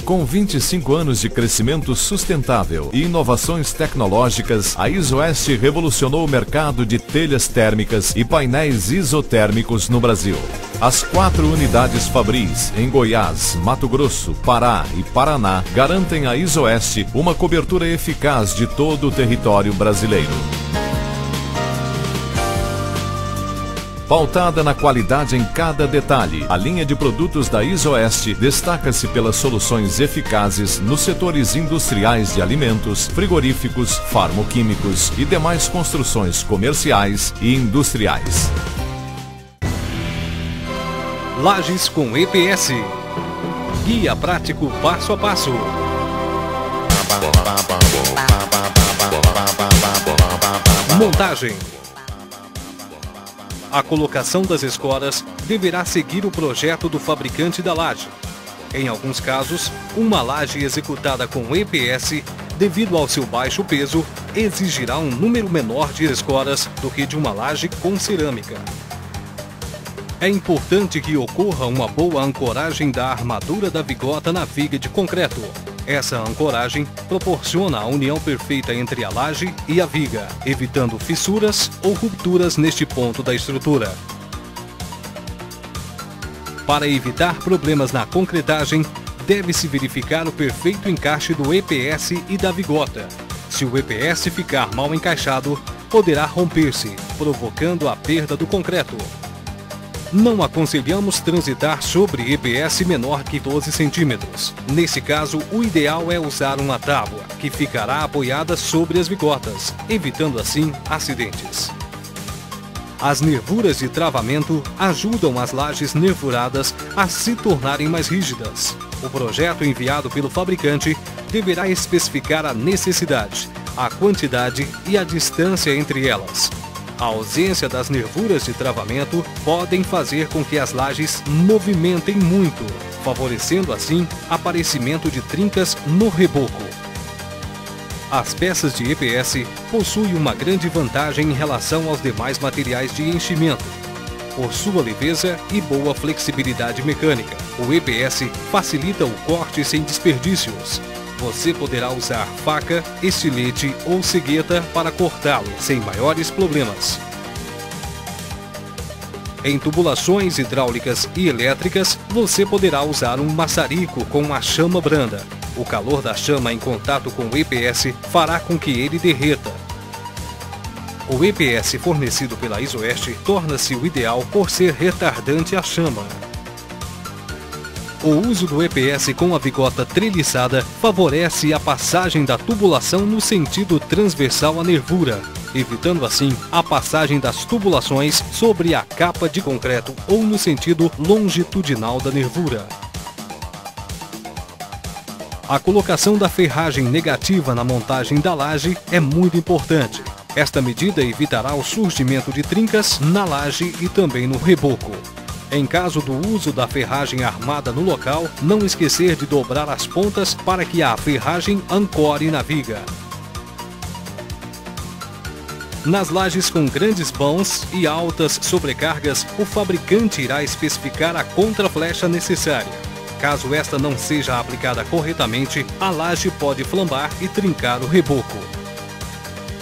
Com 25 anos de crescimento sustentável e inovações tecnológicas, a ISOeste revolucionou o mercado de telhas térmicas e painéis isotérmicos no Brasil. As 4 unidades Fabris, em Goiás, Mato Grosso, Pará e Paraná, garantem à ISOeste uma cobertura eficaz de todo o território brasileiro. Pautada na qualidade em cada detalhe, a linha de produtos da ISOeste destaca-se pelas soluções eficazes nos setores industriais de alimentos, frigoríficos, farmoquímicos e demais construções comerciais e industriais. Lajes com EPS. Guia prático passo a passo. Montagem. A colocação das escoras deverá seguir o projeto do fabricante da laje. Em alguns casos, uma laje executada com EPS, devido ao seu baixo peso, exigirá um número menor de escoras do que de uma laje com cerâmica. É importante que ocorra uma boa ancoragem da armadura da vigota na viga de concreto. Essa ancoragem proporciona a união perfeita entre a laje e a viga, evitando fissuras ou rupturas neste ponto da estrutura. Para evitar problemas na concretagem, deve-se verificar o perfeito encaixe do EPS e da vigota. Se o EPS ficar mal encaixado, poderá romper-se, provocando a perda do concreto. Não aconselhamos transitar sobre EPS menor que 12 centímetros. Nesse caso, o ideal é usar uma tábua, que ficará apoiada sobre as vigotas, evitando assim acidentes. As nervuras de travamento ajudam as lajes nervuradas a se tornarem mais rígidas. O projeto enviado pelo fabricante deverá especificar a necessidade, a quantidade e a distância entre elas. A ausência das nervuras de travamento podem fazer com que as lajes movimentem muito, favorecendo assim aparecimento de trincas no reboco. As peças de EPS possuem uma grande vantagem em relação aos demais materiais de enchimento, por sua leveza e boa flexibilidade mecânica. O EPS facilita o corte sem desperdícios. Você poderá usar faca, estilete ou cegueta para cortá-lo sem maiores problemas. Em tubulações hidráulicas e elétricas, você poderá usar um maçarico com a chama branda. O calor da chama em contato com o EPS fará com que ele derreta. O EPS fornecido pela ISOeste torna-se o ideal por ser retardante à chama. O uso do EPS com a vigota treliçada favorece a passagem da tubulação no sentido transversal à nervura, evitando assim a passagem das tubulações sobre a capa de concreto ou no sentido longitudinal da nervura. A colocação da ferragem negativa na montagem da laje é muito importante. Esta medida evitará o surgimento de trincas na laje e também no reboco. Em caso do uso da ferragem armada no local, não esquecer de dobrar as pontas para que a ferragem ancore na viga. Nas lajes com grandes vãos e altas sobrecargas, o fabricante irá especificar a contraflecha necessária. Caso esta não seja aplicada corretamente, a laje pode flambar e trincar o reboco.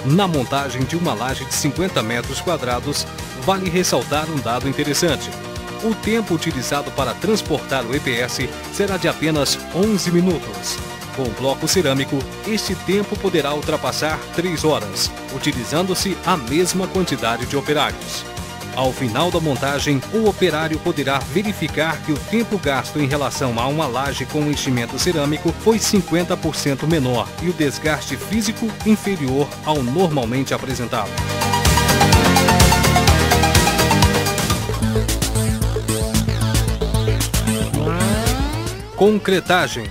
Na montagem de uma laje de 50 metros quadrados, vale ressaltar um dado interessante. O tempo utilizado para transportar o EPS será de apenas 11 minutos. Com o bloco cerâmico, este tempo poderá ultrapassar 3 horas, utilizando-se a mesma quantidade de operários. Ao final da montagem, o operário poderá verificar que o tempo gasto em relação a uma laje com enchimento cerâmico foi 50% menor e o desgaste físico inferior ao normalmente apresentado. Concretagem.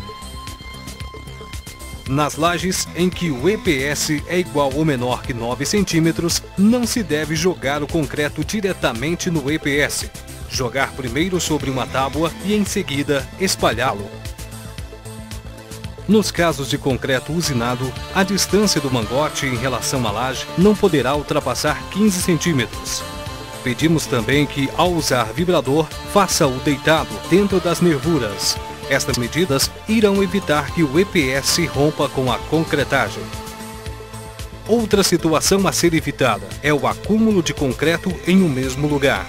Nas lajes em que o EPS é igual ou menor que 9 centímetros, não se deve jogar o concreto diretamente no EPS. Jogar primeiro sobre uma tábua e em seguida espalhá-lo. Nos casos de concreto usinado, a distância do mangote em relação à laje não poderá ultrapassar 15 centímetros. Pedimos também que, ao usar vibrador, faça-o deitado dentro das nervuras. Estas medidas irão evitar que o EPS rompa com a concretagem. Outra situação a ser evitada é o acúmulo de concreto em um mesmo lugar,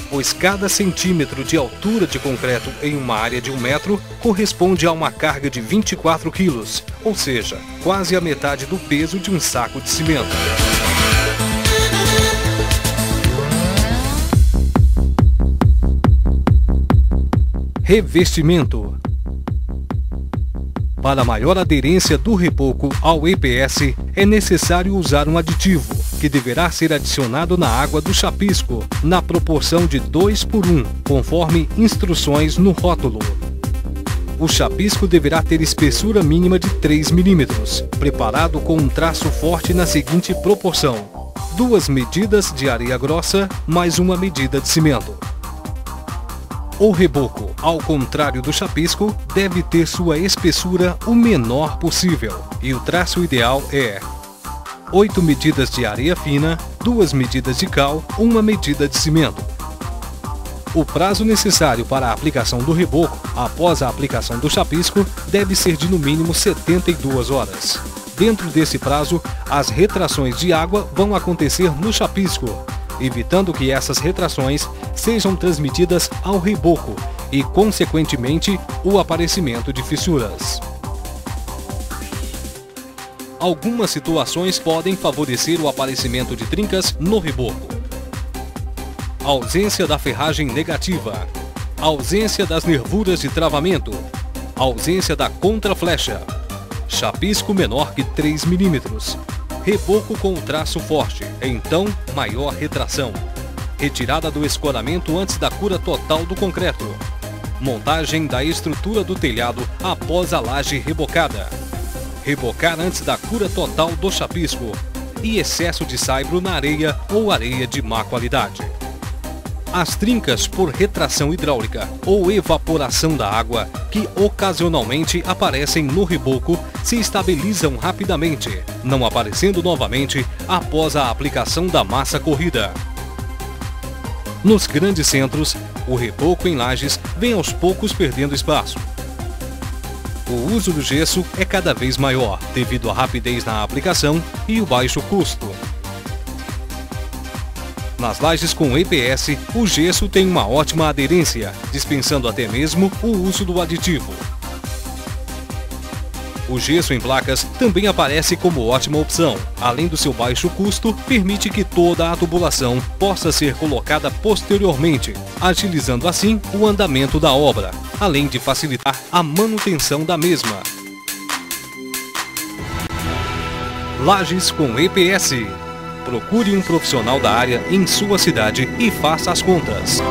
pois cada centímetro de altura de concreto em uma área de 1 metro corresponde a uma carga de 24 quilos, ou seja, quase a metade do peso de um saco de cimento. Revestimento. Para maior aderência do reboco ao EPS, é necessário usar um aditivo, que deverá ser adicionado na água do chapisco, na proporção de 2:1, conforme instruções no rótulo. O chapisco deverá ter espessura mínima de 3 mm, preparado com um traço forte na seguinte proporção: 2 medidas de areia grossa mais 1 medida de cimento. O reboco, ao contrário do chapisco, deve ter sua espessura o menor possível, e o traço ideal é 8 medidas de areia fina, 2 medidas de cal, 1 medida de cimento. O prazo necessário para a aplicação do reboco, após a aplicação do chapisco, deve ser de no mínimo 72 horas. Dentro desse prazo, as retrações de água vão acontecer no chapisco, evitando que essas retrações sejam transmitidas ao reboco e, consequentemente, o aparecimento de fissuras. Algumas situações podem favorecer o aparecimento de trincas no reboco. Ausência da ferragem negativa, ausência das nervuras de travamento, ausência da contraflecha, chapisco menor que 3 mm, reboco com traço forte, então maior retração, retirada do escoramento antes da cura total do concreto, montagem da estrutura do telhado após a laje rebocada, rebocar antes da cura total do chapisco e excesso de saibro na areia ou areia de má qualidade. As trincas por retração hidráulica ou evaporação da água, que ocasionalmente aparecem no reboco, se estabilizam rapidamente, não aparecendo novamente após a aplicação da massa corrida. Nos grandes centros, o reboco em lajes vem aos poucos perdendo espaço. O uso do gesso é cada vez maior, devido à rapidez na aplicação e o baixo custo. Nas lajes com EPS, o gesso tem uma ótima aderência, dispensando até mesmo o uso do aditivo. O gesso em placas também aparece como ótima opção. Além do seu baixo custo, permite que toda a tubulação possa ser colocada posteriormente, agilizando assim o andamento da obra, além de facilitar a manutenção da mesma. Lajes com EPS. Procure um profissional da área em sua cidade e faça as contas.